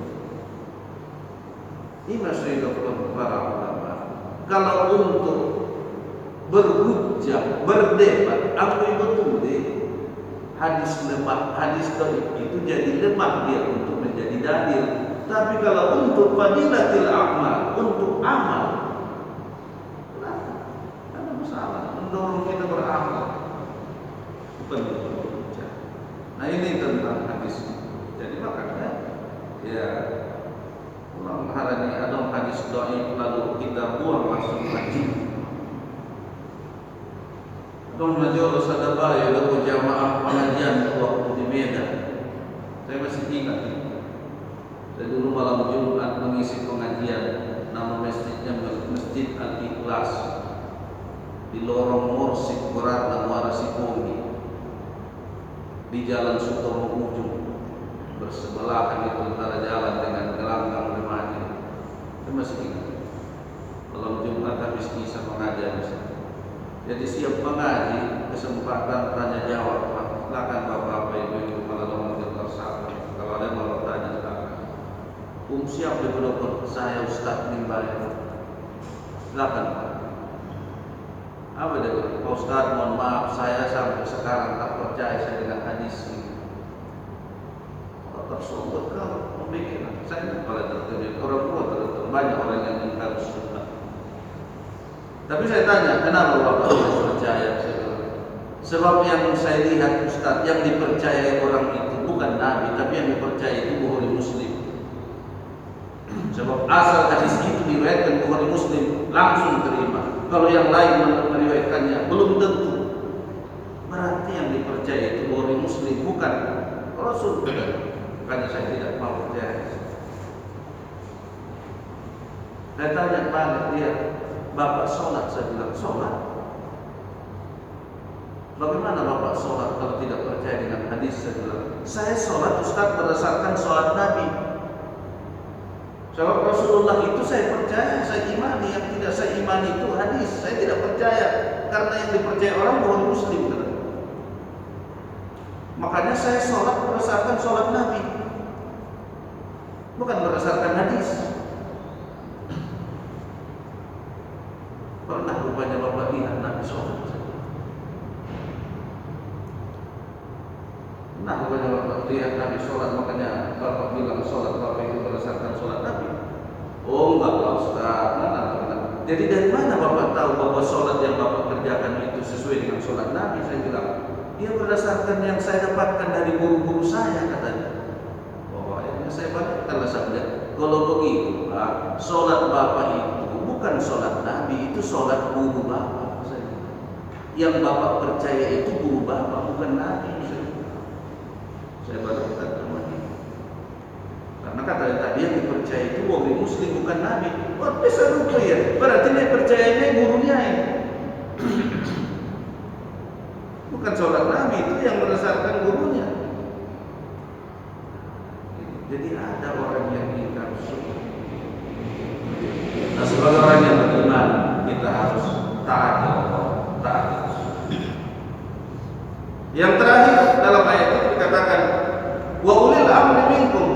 Ini masih para ulama. Kalau untuk berhujjah, berdebat, apa itu betul deh? Hadis lemah, hadis dhaif itu jadi lemah dia untuk menjadi dalil. Tapi kalau untuk fadilatil amal, untuk amal, kenapa? Ada masalah mendorong kita beramal. Bukan berhujjah. Nah ini tentang hadis. Jadi makanya ya ulang hari ini ada hadis dhaif lalu kita buang langsung wajib. Dong major sadabaya lalu jamaah pengajian waktu di Medan. Saya masih ingat itu. Saya dulu malam Jumat mengisi pengajian, nama masjidnya Masjid Al-Ikhlas di lorong Morsik Berat Muara Sipongi di Jalan Sutomo Ujung, bersebelahan itu antara jalan dengan gelanggang remaja. Saya masih ingat. Malam Jumat habis bisa mengajar. Jadi siap mengaji, kesempatan tanya jawab. Silakan Bapak Ibu kalau mau tersapa. Kalau ada mau tanya silakan. Siap developer saya Ustaz Mimbari. Silakan Pak. Apa dia? Pak Ustaz, mohon maaf saya sampai sekarang tak percaya saya dengan hadis ini. Tersebut kalau pemikiran saya kalau terjadi orang tua tertentu banyak orang yang ingkar sunnah. Tapi saya tanya, kenapa Bapak tidak percaya? Sebab yang saya lihat Ustaz, yang dipercayai orang itu bukan Nabi, tapi yang dipercayai itu Bukhari Muslim. Sebab asal hadis itu diriwayatkan Bukhari Muslim langsung terima. Kalau yang lain meriwayatkannya belum tentu. Berarti yang dipercayai itu Bukhari Muslim bukan Rasul. Makanya saya tidak mau percaya. Saya tanya balik dia, Bapak sholat? Saya bilang sholat. Bagaimana Bapak sholat kalau tidak percaya dengan hadis? Saya bilang, saya sholat Ustaz berdasarkan sholat Nabi. Sebab Rasulullah itu saya percaya, saya imani. Yang tidak saya imani itu hadis. Saya tidak percaya karena yang dipercaya orang bukan Muslim. Makanya saya sholat berdasarkan sholat Nabi, bukan berdasarkan hadis. Pernah rupanya Bapak lihat Nabi sholat? Nah, rupanya Bapak lihat Nabi sholat, makanya Bapak bilang sholat Bapak itu berdasarkan sholat Nabi. Oh enggak Pak Ustaz, mana. Jadi dari mana Bapak tahu bahwa sholat yang Bapak kerjakan itu sesuai dengan sholat Nabi? Saya bilang, dia berdasarkan yang saya dapatkan dari guru-guru saya, katanya. Oh, akhirnya saya balikkanlah sabda. Kalau begitu Pak, sholat Bapak itu bukan sholat Nabi, itu sholat guru Bapak. Yang Bapak percaya itu guru Bapak, bukan Nabi. Saya balikkan sama dia. Karena kata tadi yang dipercaya itu Bukhari Muslim bukan Nabi. Wah, bisa lupa ya. Berarti dia percayanya gurunya ya. Bukan sholat Nabi, itu yang berdasarkan gurunya. Jadi ada orang yang ingkar sunnah. Nah, sebagai orang yang beriman, kita harus taat Allah, taat. Yang terakhir dalam ayat itu dikatakan, wa ulil amri minkum,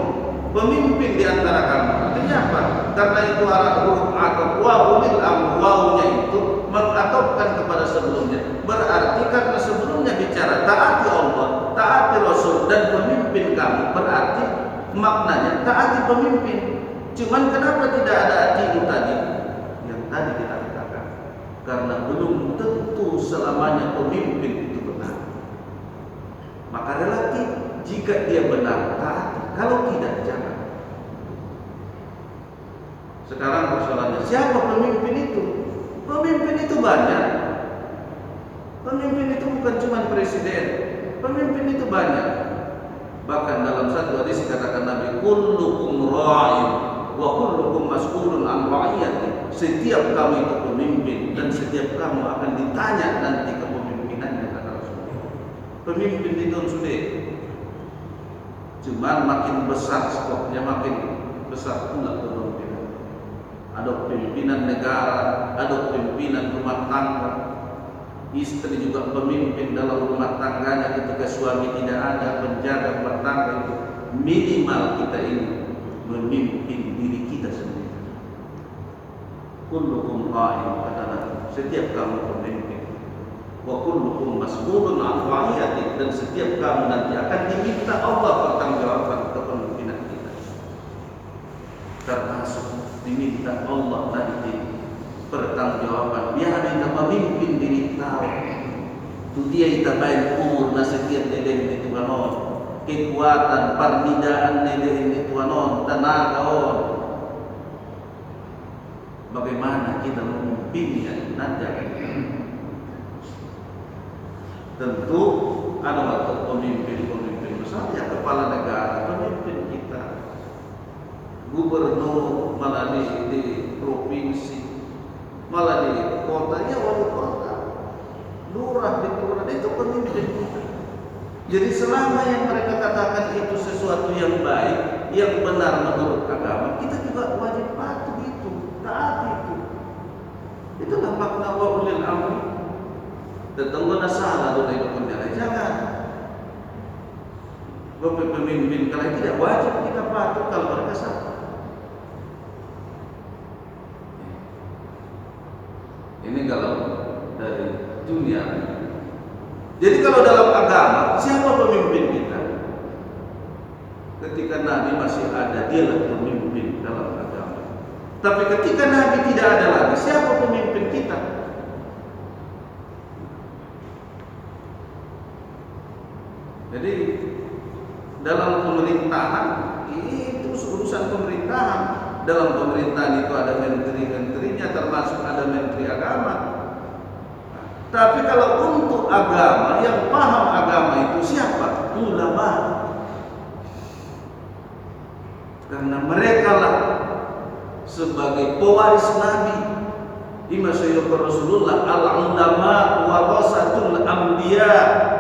pemimpin di antara kamu. Artinya apa? Karena itu arah huruf atau wa ulil amri, wawunya itu mengatopkan kepada sebelumnya. Berarti karena sebelumnya bicara taati Allah, taati Rasul dan pemimpin kamu, berarti maknanya taati pemimpin. Cuman kenapa tidak ada atiiu tadi? Yang tadi kita katakan, karena belum tentu selamanya pemimpin itu benar. Maka relatif, jika dia benar taati, kalau tidak jangan. Sekarang persoalannya, siapa pemimpin itu? Pemimpin itu banyak. Pemimpin itu bukan cuma presiden. Pemimpin itu banyak. Bahkan dalam satu hadis dikatakan Nabi, kullukum ra'in wa kullukum mas'ulun an ra'iyati. Setiap kamu itu pemimpin dan setiap kamu akan ditanya nanti kepemimpinannya, kata Rasulullah. Pemimpin itu sudah. Cuma makin besar skopnya, makin besar pula kepemimpinan. Ada pimpinan negara, ada pimpinan rumah tangga. Istri juga pemimpin dalam rumah tangganya ketika suami tidak ada, penjaga rumah tangga itu. Minimal kita ini memimpin diri kita sendiri. Kullukum ra'in, kata Nabi, setiap kamu pemimpin. Wa kullukum mas'ulun an ra'iyati, dan setiap kamu nanti akan diminta Allah pertanggungjawaban kepemimpinan kita. Termasuk diminta Allah nanti pertanggungjawaban biar kita memimpin diri tahu. Tu dia kita baik umur na setiap nilai itu kanon, kekuatan permidaan nilai itu kanon, tenaga on. Bagaimana kita memimpinnya nanti akan tentu ada waktu pemimpin besar ya, kepala negara, pemimpin kita, gubernur, malah di provinsi, malah di kota, ya wali kota, lurah di kelurahan, itu pemimpin kita. Jadi selama yang mereka katakan itu sesuatu yang baik, yang benar menurut agama, kita juga wajib patuh itu, taat itu. Itulah makna wa ulil amri. Tetangga salah tu dari penjara, jangan. Bapak pemimpin kalau tidak wajib kita patuh kalau mereka salah. Ini kalau dari dunia. Jadi kalau dalam agama, siapa pemimpin kita? Ketika Nabi masih ada, dialah pemimpin dalam agama. Tapi ketika Nabi tidak ada lagi, siapa pemimpin kita? Jadi dalam pemerintahan itu urusan pemerintahan. Dalam pemerintahan itu ada menteri-menterinya, termasuk ada menteri agama. Tapi kalau untuk agama, yang paham agama itu siapa? Ulama. Karena mereka lah sebagai pewaris Nabi. Ima sayyidina Rasulullah, al-ulama warasatul anbiya.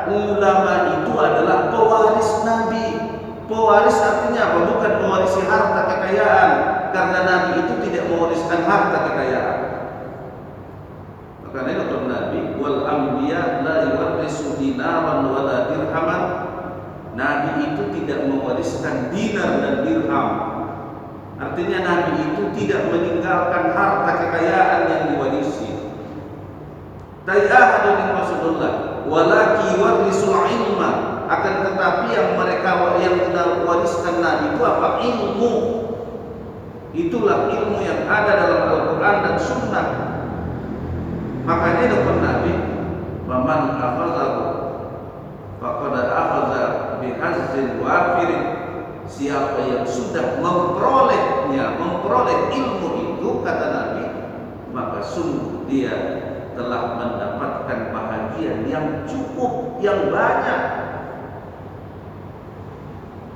Ulama itu adalah pewaris Nabi. Pewaris artinya apa? Bukan mewarisi harta kekayaan, karena Nabi itu tidak mewariskan harta kekayaan. Makanya kata Nabi, wal anbiya la yuwarrisu dinaran wala dirhaman. Nabi itu tidak mewariskan dinar dan dirham. Artinya Nabi itu tidak meninggalkan harta kekayaan yang diwarisi. Tayyahadu min Rasulullah walaki warisul ilma. Akan tetapi yang mereka yang wariskan Nabi itu apa? Ilmu. Itulah ilmu yang ada dalam Al-Quran dan Sunnah. Makanya dapat Nabi, "Faman akhadhahu faqad akhadha bihazzin wafir." Siapa yang sudah memperoleh ilmu itu, kata Nabi, maka sungguh dia telah mendapatkan bahagia yang cukup, yang banyak.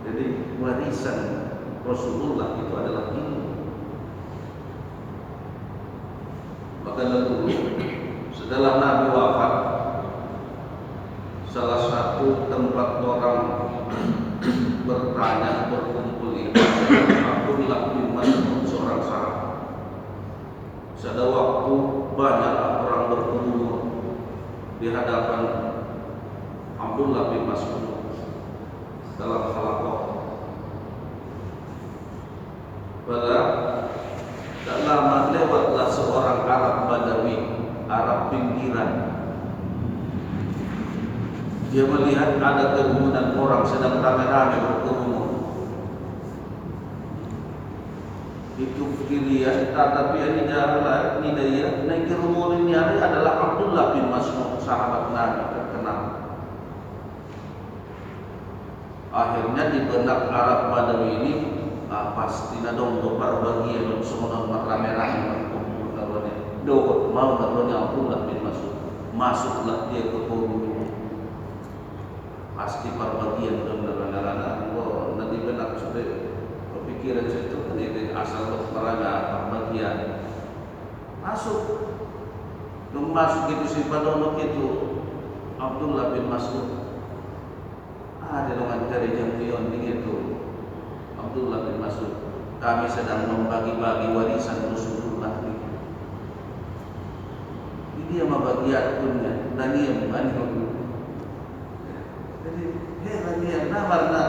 Jadi warisan Rasulullah itu adalah ilmu. Maka lalu setelah Nabi wafat, salah satu tempat orang bertanya, berkumpul itu Abdullah bin Mas'ud, seorang sahabat. Pada waktu banyak orang berkumpul di hadapan Abdullah bin Mas'ud dalam halaqah. Pada tak lama lewatlah seorang Arab Badawi Arab pinggiran. Dia melihat ada kerumunan orang sedang ramai-ramai berkerumun. Itu dilihat, tapi ini adalah dia naik kerumunan ini adalah Abdullah bin Mas'ud, sahabat Nabi terkenal. Akhirnya di benak Arab Badawi ini pasti nadong dopar bagian semua ramai-ramai berkumpul kawannya. Doa mau kawannya Abdullah bin Mas'ud. Masuklah dia ke kerumunan. Pasti perbagian dan nanti benak sudah berpikiran situ ini asal peranga perbagian masuk gitu si padonok itu Abdullah bin Mas'ud ada dengan dari jampion itu Abdullah bin Mas'ud, kami sedang membagi-bagi warisan Rasulullah ini dia membagiannya dan dia jadi heran dia nawarna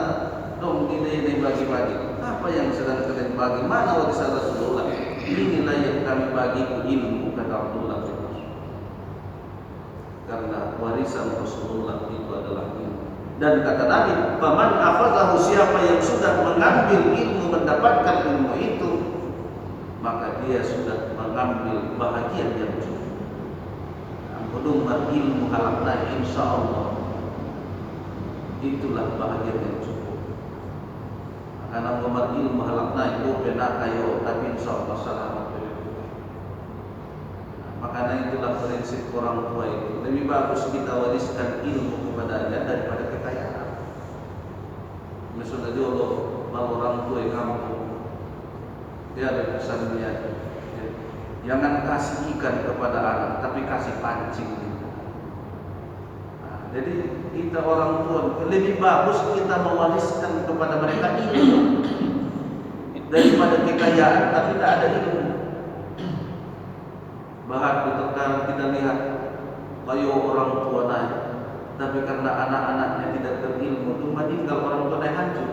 dong ini bagi-bagi apa yang sedang kalian bagi, mana warisan Rasulullah? Inilah yang kami bagi ilmu, kata Abdullah bin Mas'ud, karena warisan Rasulullah itu adalah ilmu. Dan kata Nabi, faman akhadhahu, siapa yang sudah mengambil ilmu, mendapatkan ilmu itu, maka dia sudah mengambil bahagian yang cukup. Ampun ilmu halakna insyaallah itulah bahagian yang cukup. Karena nomor ilmu halakna itu benar kayo, tapi insyaallah selamat. Makanya itulah prinsip orang tua itu. Lebih bagus kita wariskan ilmu kepadanya daripada kekayaan. Misalnya Allah mau orang tua yang kamu, dia ada pesannya, jangan kasih ikan kepada anak, tapi kasih pancing. Jadi kita orang tua lebih bagus kita mewariskan kepada mereka ilmu daripada kekayaan tapi tidak ada ilmu. Bahkan kita lihat kayu orang tua naik, tapi karena anak-anaknya tidak berilmu, itu meninggal orang tua naik hancur.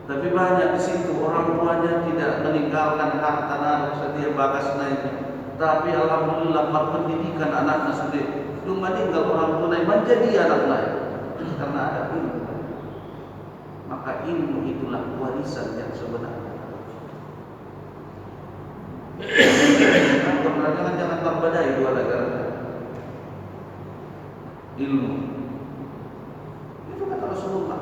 Tapi banyak di situ orang tuanya tidak meninggalkan harta anak sedia bagas naik, tapi alhamdulillah pendidikan anaknya sendiri. Belum meninggal orang tua naik menjadi anak naik karena ada ilmu. Maka ilmu itulah warisan yang sebenarnya. Jangan terbadai dua negara. Ilmu itu kata Rasulullah.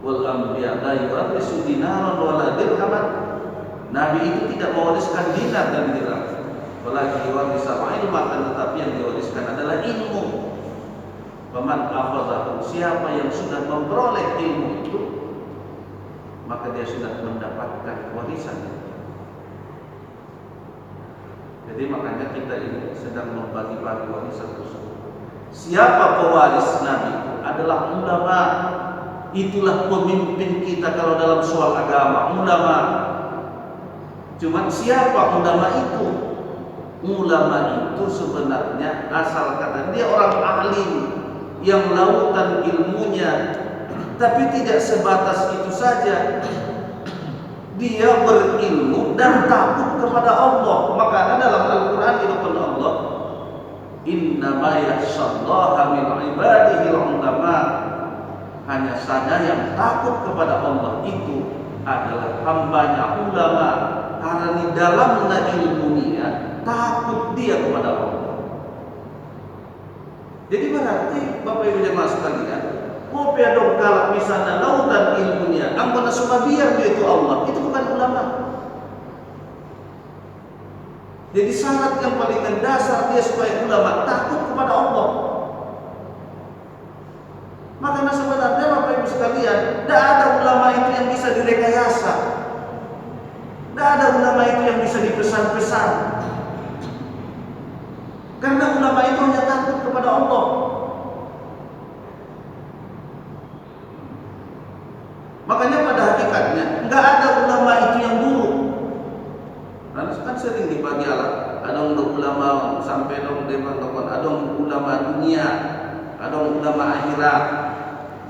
Wal anbiya la yuwarrisu dinaran wala dirhaman. Nabi itu tidak mewariskan dinar dan dirham. Apalagi warisal ilmu, tetapi yang diwariskan adalah ilmu. Faman akhadhahu, siapa yang sudah memperoleh ilmu itu, maka dia sudah mendapatkan warisan. Jadi makanya kita ini sedang membagi-bagi warisan tersebut. Siapa pewaris Nabi itu? Adalah ulama. Itulah pemimpin kita kalau dalam soal agama, ulama. Cuman siapa ulama itu? Ulama itu sebenarnya asal kata dia orang alim yang lautan ilmunya, tapi tidak sebatas itu saja. Dia berilmu dan takut kepada Allah. Maka dalam Al-Quran dikatakan Allah, innama yakhshallaha min ibadihi ulama. Hanya saja yang takut kepada Allah itu adalah hambanya ulama, karena di dalamnya ilmunya takut dia kepada Allah. Jadi berarti Bapak Ibu jemaah sekalian, mau dong kalau misalnya lautan ilmunya, anggota semua biar dia itu Allah, itu bukan ulama. Jadi syarat yang paling mendasar dia supaya ulama takut kepada Allah. Makanya sebenarnya Bapak Ibu sekalian, tidak ada ulama itu yang bisa direkayasa, tidak ada ulama itu yang bisa dipesan-pesan. Karena ulama itu hanya takut kepada Allah. Makanya pada hakikatnya nggak ada ulama itu yang buruk. Karena kan sering dibagi alat. Ada ulama sampai dong depan ada ulama dunia, ada ulama akhirat,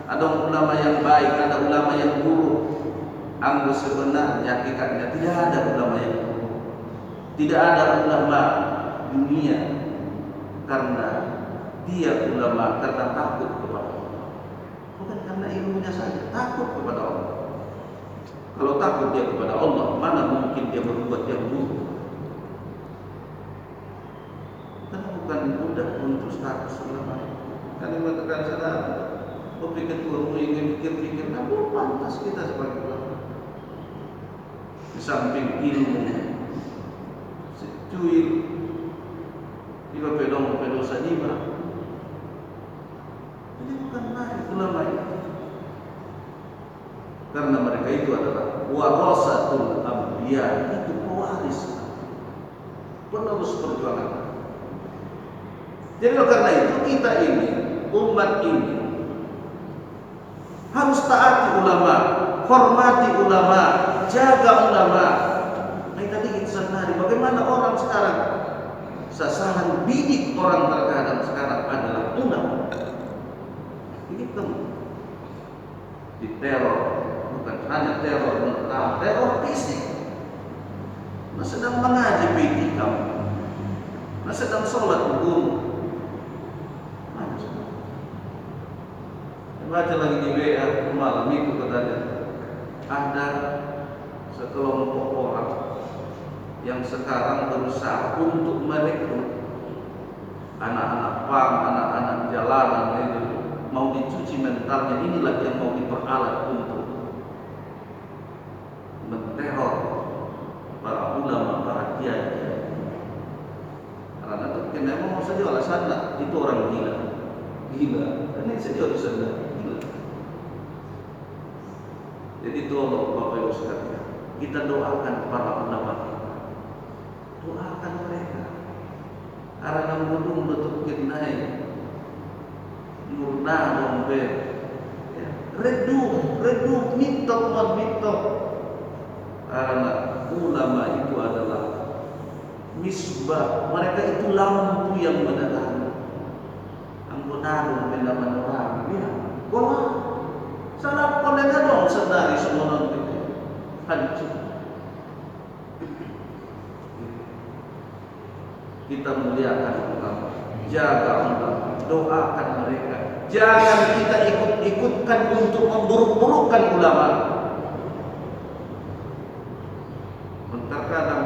ada ulama yang baik, ada ulama yang buruk. Anggo sebenarnya hakikatnya tidak ada ulama yang buruk. Tidak ada ulama dunia karena dia ulama karena takut kepada Allah. Bukan karena ilmunya saja, takut kepada Allah. Kalau takut dia kepada Allah, mana mungkin dia berbuat yang buruk? Karena bukan mudah untuk status ulama. Karena mengatakan sana, berpikir ketua ingin pikir-pikir, nah pantas kita sebagai ulama. Di samping ilmu, secuil, tiba pedosa diba. Jadi bukan lain ulama itu. Karena mereka itu adalah warasatul anbiya, itu pewaris, penerus perjuangan. Jadi karena itu kita ini, umat ini harus taati ulama, hormati ulama, jaga ulama. Nah tadi kita sadari bagaimana orang sekarang sasaran bidik orang terkadang sekarang adalah ulama. Begitu di teror, bukan hanya teror mental, teror fisik. Nah sedang mengaji PD kamu, nah sedang sholat guru. Baca lagi di WA malam itu katanya ada sekelompok orang yang sekarang berusaha untuk merekrut anak-anak pang, anak-anak jalanan itu mau dicuci mentalnya. Inilah yang mau diperalat untuk menteror para ulama, para kiai. Karena itu kenapa mau saja alasannya itu orang gila, dan ini saja bisa gila. Jadi tolong Bapak Ibu sekalian, kita doakan para ulama kita, doakan mereka. Karena mudung betul naik, murna domber, redup, mitok. Karena ulama itu adalah misbah, mereka itu lampu yang menerangi. Anggonaru menaman orang, ya, bola. Salah kolega dong sedari semua nanti hancur. Kita muliakan ulama, jaga ulama, doakan mereka. Jangan kita ikut-ikutkan untuk memburuk-burukkan ulama. Terkadang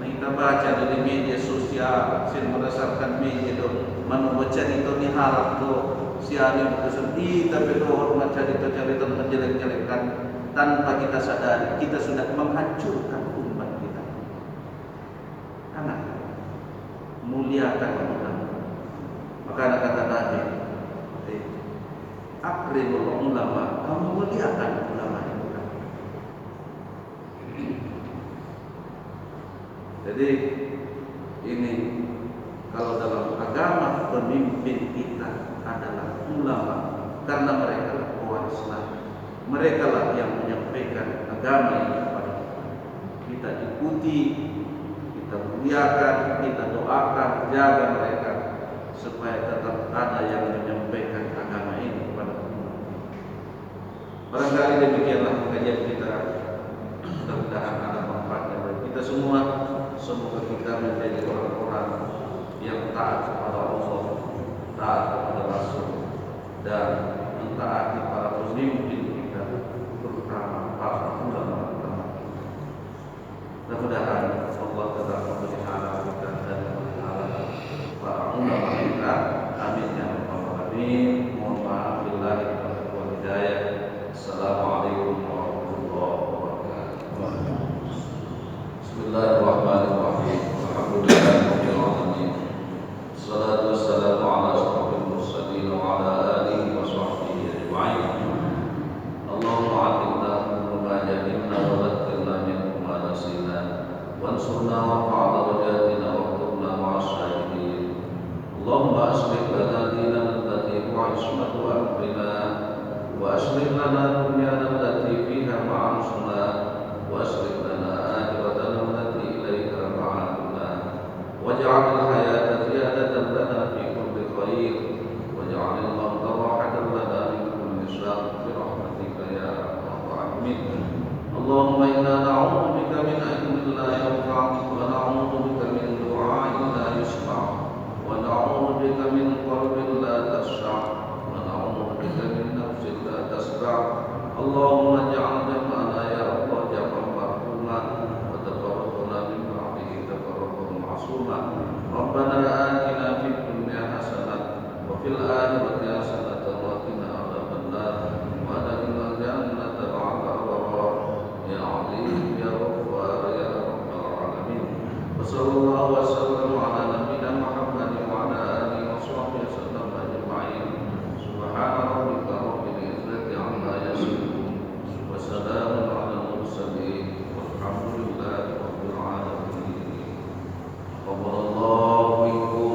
kita baca dari media sosial, berdasarkan media itu, membaca itu diharap tuh. Siapa bersedih tapi hormat cerita menjelek-jelekkan tanpa kita sadari kita sudah menghancurkan umat kita. Karena muliakan ulama. Maka ada kata Nabi, akrimul ulama, kamu muliakan ulama itu. Jadi ini kalau dalam agama pemimpin kita adalah ulama, karena mereka lah pewaris Islam. Mereka lah yang menyampaikan agama ini kepada kita. Kita ikuti, kita muliakan, kita doakan, jaga mereka supaya tetap ada yang menyampaikan agama ini kepada umat. Barangkali demikianlah kajian kita. Mudah-mudahan ada manfaatnya bagi kita semua. Semoga kita menjadi orang-orang yang taat kepada Allah, taat kepada Rasul, dan mentaati para pemimpin kita, terutama para ulama. Mudah-mudahan Allah tetap memelihara kita dan memelihara para ulama kita. Amin ya rabbal alamin. Mohon maaf bila wal hidayah. Assalamualaikum warahmatullahi wabarakatuh. Bismillahirrahmanirrahim. Alhamdulillahirabbil alamin. Salatu wassalamu ala asyrofil mursalin wa ala alihi wa sahbihi ajma'in. Allahumma 'allimna ma jahilna wa dhakkirna minhu ma nasina wansurna warfa' darajatina waktubna ma'as syahidin. Allahumma aslih lana dinana allati huwa 'ismatu amrina wa aslih lana dunyana allati fiha ma'ashuna wa aslih lana akhiratana allati ilaika ma'aduna waj'al al-hayata ziyadatan lana fi kulli khair waj'al al-mauta rahatan lana min kulli syarr bi rahmatika ya arhamar rahimin. Allahumma inna na'udzubika min ilmin la yanfa' wa na'udzu ربنا آتنا في الدنيا حسنة وفي الآخرة حسنة وقنا عذاب النار وأدخلنا الجنة مع الأبرار يا عليم يا غفار يا رب العالمين وصلى الله وسلم على نبينا محمد وعلى آله وصحبه وسلم أجمعين سبحان ربك رب العزة عما يصفون وسلام على المرسلين والحمد لله رب العالمين. تقبل الله منكم.